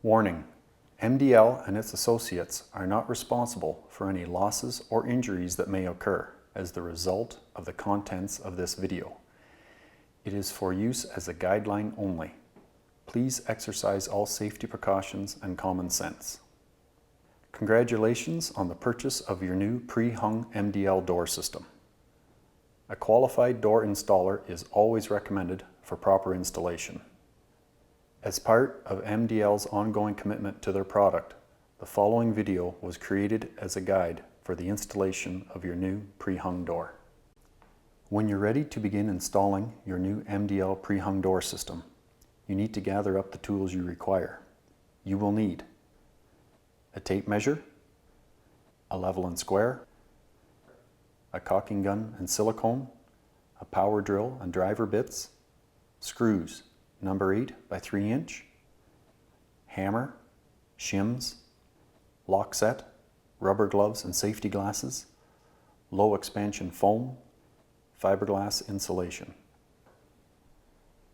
Warning: MDL and its associates are not responsible for any losses or injuries that may occur as the result of the contents of this video. It is for use as a guideline only. Please exercise all safety precautions and common sense. Congratulations on the purchase of your new pre-hung MDL door system. A qualified door installer is always recommended for proper installation. As part of MDL's ongoing commitment to their product, the following video was created as a guide for the installation of your new pre-hung door. When you're ready to begin installing your new MDL pre-hung door system, you need to gather up the tools you require. You will need a tape measure, a level and square, a caulking gun and silicone, a power drill and driver bits, screws number 8 by 3 inch, hammer, shims, lock set, rubber gloves and safety glasses, low expansion foam, fiberglass insulation.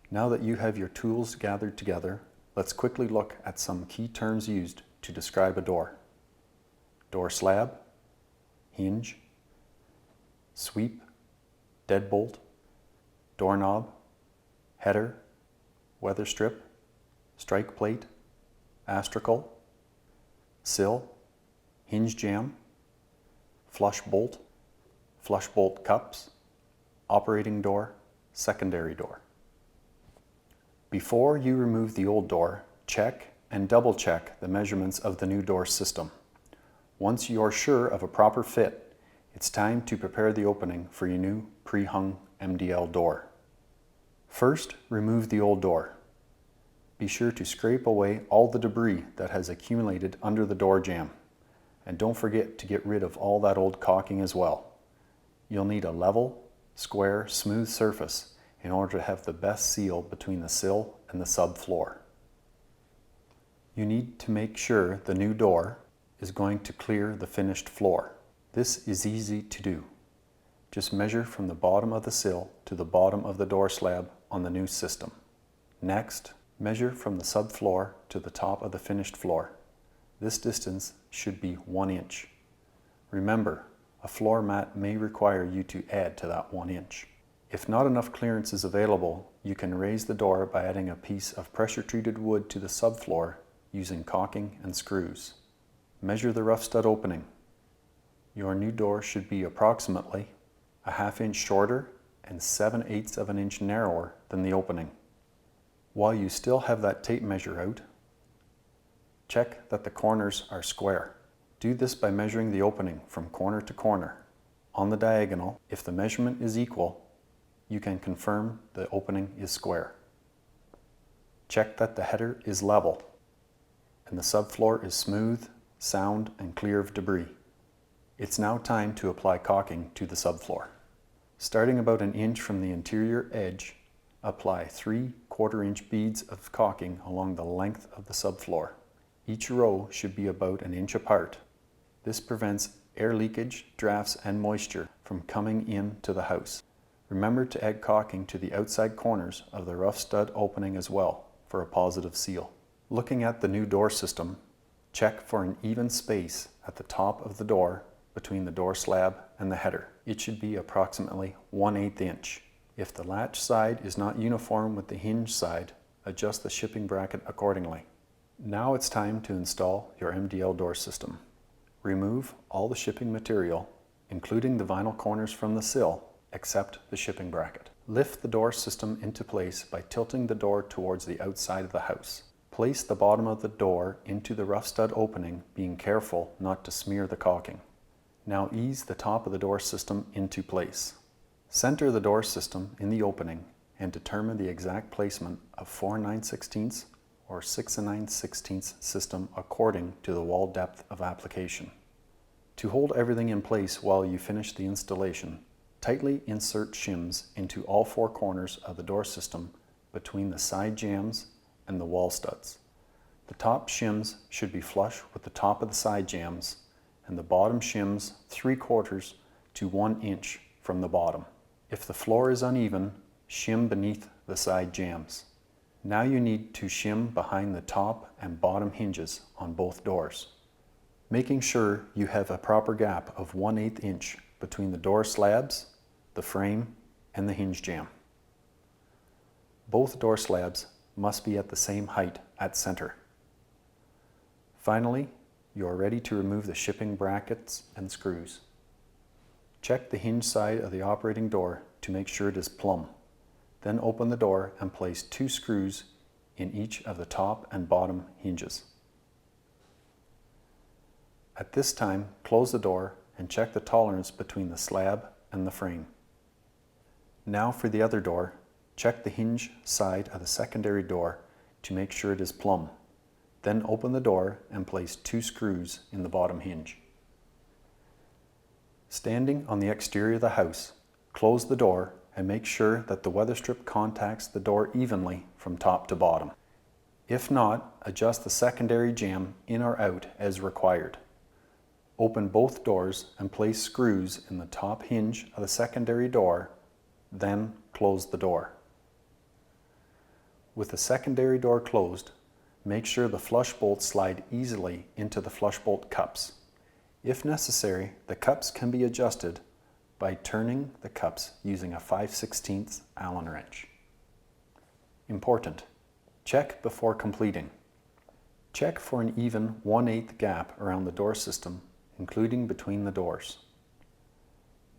Now that you have your tools gathered together, let's quickly look at some key terms used to describe a door. Door slab, hinge, sweep, deadbolt, doorknob, header, weather strip, strike plate, astragal, sill, hinge jamb, flush bolt cups, operating door, secondary door. Before you remove the old door, check and double check the measurements of the new door system. Once you're sure of a proper fit, it's time to prepare the opening for your new pre-hung MDL door. First, remove the old door. Be sure to scrape away all the debris that has accumulated under the door jamb. And don't forget to get rid of all that old caulking as well. You'll need a level, square, smooth surface in order to have the best seal between the sill and the subfloor. You need to make sure the new door is going to clear the finished floor. This is easy to do. Just measure from the bottom of the sill to the bottom of the door slab on the new system. Next, measure from the subfloor to the top of the finished floor. This distance should be 1 inch. Remember, a floor mat may require you to add to that 1 inch. If not enough clearance is available, you can raise the door by adding a piece of pressure-treated wood to the subfloor using caulking and screws. Measure the rough stud opening. Your new door should be approximately a ½ inch shorter and 7/8 of an inch narrower than the opening. While you still have that tape measure out, check that the corners are square. Do this by measuring the opening from corner to corner. On the diagonal, if the measurement is equal, you can confirm the opening is square. Check that the header is level and the subfloor is smooth, sound, and clear of debris. It's now time to apply caulking to the subfloor. Starting about 1 inch from the interior edge, apply 3/4 inch beads of caulking along the length of the subfloor. Each row should be about 1 inch apart. This prevents air leakage, drafts, and moisture from coming into the house. Remember to add caulking to the outside corners of the rough stud opening as well for a positive seal. Looking at the new door system, check for an even space at the top of the door between the door slab and the header. It should be approximately 1/8 inch. If the latch side is not uniform with the hinge side, adjust the shipping bracket accordingly. Now it's time to install your MDL door system. Remove all the shipping material, including the vinyl corners from the sill, except the shipping bracket. Lift the door system into place by tilting the door towards the outside of the house. Place the bottom of the door into the rough stud opening, being careful not to smear the caulking. Now ease the top of the door system into place. Center the door system in the opening and determine the exact placement of 4 9/16 or 6 9/16 system according to the wall depth of application. To hold everything in place while you finish the installation, tightly insert shims into all 4 corners of the door system between the side jambs and the wall studs. The top shims should be flush with the top of the side jambs and the bottom shims 3/4 to 1 inch from the bottom. If the floor is uneven, shim beneath the side jambs. Now you need to shim behind the top and bottom hinges on both doors, making sure you have a proper gap of 1/8 inch between the door slabs, the frame, and the hinge jamb. Both door slabs must be at the same height at center. Finally, you are ready to remove the shipping brackets and screws. Check the hinge side of the operating door to make sure it is plumb. Then open the door and place 2 screws in each of the top and bottom hinges. At this time, close the door and check the tolerance between the slab and the frame. Now for the other door, check the hinge side of the secondary door to make sure it is plumb. Then open the door and place 2 screws in the bottom hinge. Standing on the exterior of the house, close the door and make sure that the weather strip contacts the door evenly from top to bottom. If not, adjust the secondary jamb in or out as required. Open both doors and place screws in the top hinge of the secondary door, then close the door. With the secondary door closed, make sure the flush bolts slide easily into the flush bolt cups. If necessary, the cups can be adjusted by turning the cups using a 5/16 Allen wrench. Important: check before completing. Check for an even 1/8 gap around the door system, including between the doors.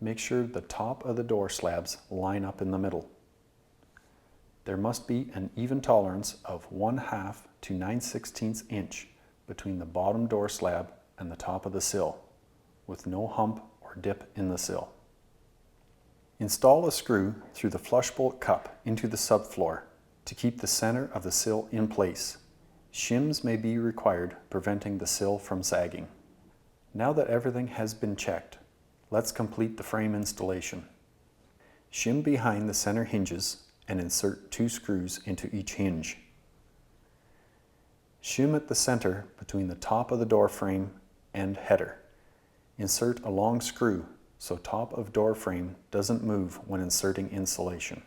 Make sure the top of the door slabs line up in the middle. There must be an even tolerance of 1/2 to 9/16 inch between the bottom door slab and the top of the sill, with no hump or dip in the sill. Install a screw through the flush bolt cup into the subfloor to keep the center of the sill in place. Shims may be required, preventing the sill from sagging. Now that everything has been checked, let's complete the frame installation. Shim behind the center hinges and insert 2 screws into each hinge. Shim at the center between the top of the door frame and header. Insert a long screw so top of door frame doesn't move when inserting insulation.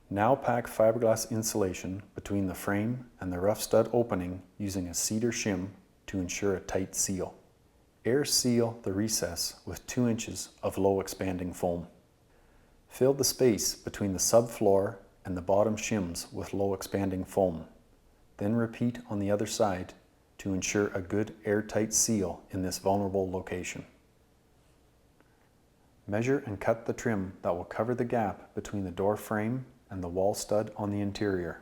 Now pack fiberglass insulation between the frame and the rough stud opening using a cedar shim to ensure a tight seal. Air seal the recess with 2 inches of low expanding foam. Fill the space between the subfloor and the bottom shims with low expanding foam. Then repeat on the other side to ensure a good airtight seal in this vulnerable location. Measure and cut the trim that will cover the gap between the door frame and the wall stud on the interior.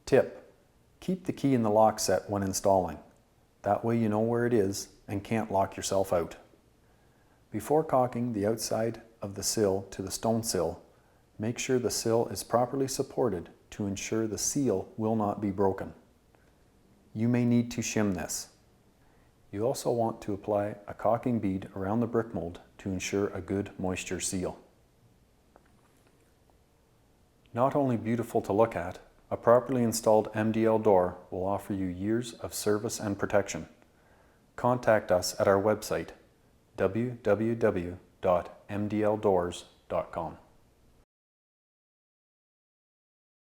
Tip: keep the key in the lock set when installing. That way you know where it is and can't lock yourself out. Before caulking the outside of the sill to the stone sill, make sure the sill is properly supported to ensure the seal will not be broken. You may need to shim this. You also want to apply a caulking bead around the brick mold to ensure a good moisture seal. Not only beautiful to look at, a properly installed MDL door will offer you years of service and protection. Contact us at our website, www.mdldoors.com.